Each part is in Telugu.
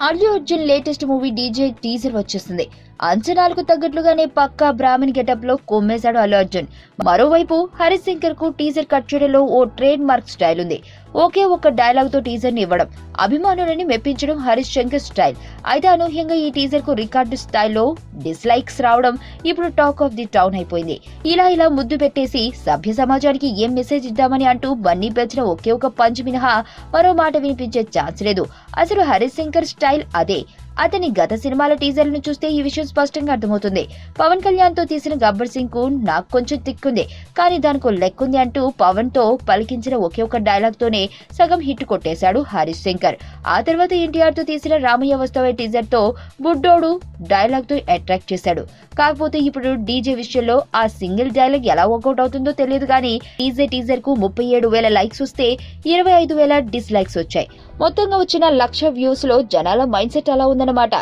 Allu Arjun latest movie DJ teaser వచ్చేసింది. అంచనాలకు తగ్గట్లుగానే పక్కా బ్రాహ్మణ్ గెటప్ లో కొమ్మేశాడు అల్లు అర్జున్. మరోవైపు హరీష్ శంకర్ కు టీజర్ కట్ చేయడంలో ఓ ట్రేడ్ మార్క్ స్టైల్ ఉంది. ఒకే ఒక్క డైలాగ్ తో టీజర్ ని ఇవ్వడం, అభిమానులని మెప్పించడం హరీష్ శంకర్ స్టైల్. అయితే అనూహ్యంగా ఈ టీజర్ కు రికార్డు స్థాయిలో డిస్లైక్స్ రావడం ఇప్పుడు టాక్ ఆఫ్ ది టౌన్ అయిపోయింది. ఇలా ముద్దు పెట్టేసి సభ్య సమాజానికి ఏం మెసేజ్ ఇద్దామని అంటూ బన్నీ పెంచిన ఒకే ఒక పంచ్ మినహా మరో మాట వినిపించే ఛాన్స్ లేదు. అసలు హరీష్ శంకర్ స్టైల్ అదే. అతని గత సినిమాల టీజర్లను చూస్తే ఈ విషయం స్పష్టంగా అర్థమవుతుంది. పవన్ కళ్యాణ్ తో తీసిన గబ్బర్ సింగ్ కు నాకు కొంచెం తిక్కుంది, కానీ దానికో లెక్కుంది అంటూ పవన్ తో పలికించిన ఒకే ఒక డైలాగ్ తోనే సగం హిట్ కొట్టేశాడు హరీష్ శంకర్. ఆ తర్వాత ఎన్టీఆర్ తో తీసిన రామయ్య వస్తవే టీజర్ తో బుడ్డోడు డైలాగ్ తో అట్రాక్ట్ చేశాడు. కాకపోతే ఇప్పుడు డీజే విషయంలో ఆ సింగిల్ డైలాగ్ ఎలా వర్కౌట్ అవుతుందో తెలియదు, కానీ టీజర్ కు 37,000 లైక్స్ వస్తే 25,000 డిస్లైక్స్ వచ్చాయి. మొత్తంగా వచ్చిన 1,00,000 వ్యూస్ లో జనాల మైండ్ సెట్ అలా ఉందన్నమాట.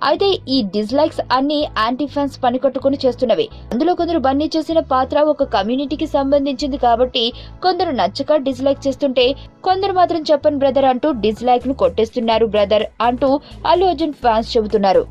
అయితే ఈ డిస్లైక్స్ అన్ని యాంటీ ఫ్యాన్స్ పనికట్టుకుని చేస్తున్నవి. అందులో కొందరు బన్నీ చేసిన పాత్ర ఒక కమ్యూనిటీకి సంబంధించింది కాబట్టి కొందరు నచ్చక డిస్లైక్ చేస్తుంటే, కొందరు మాత్రం చెప్పను బ్రదర్ అంటూ డిస్లైక్ ను కొట్టేస్తున్నారు బ్రదర్ అంటూ అల్లు అర్జున్ ఫ్యాన్స్ చెబుతున్నారు.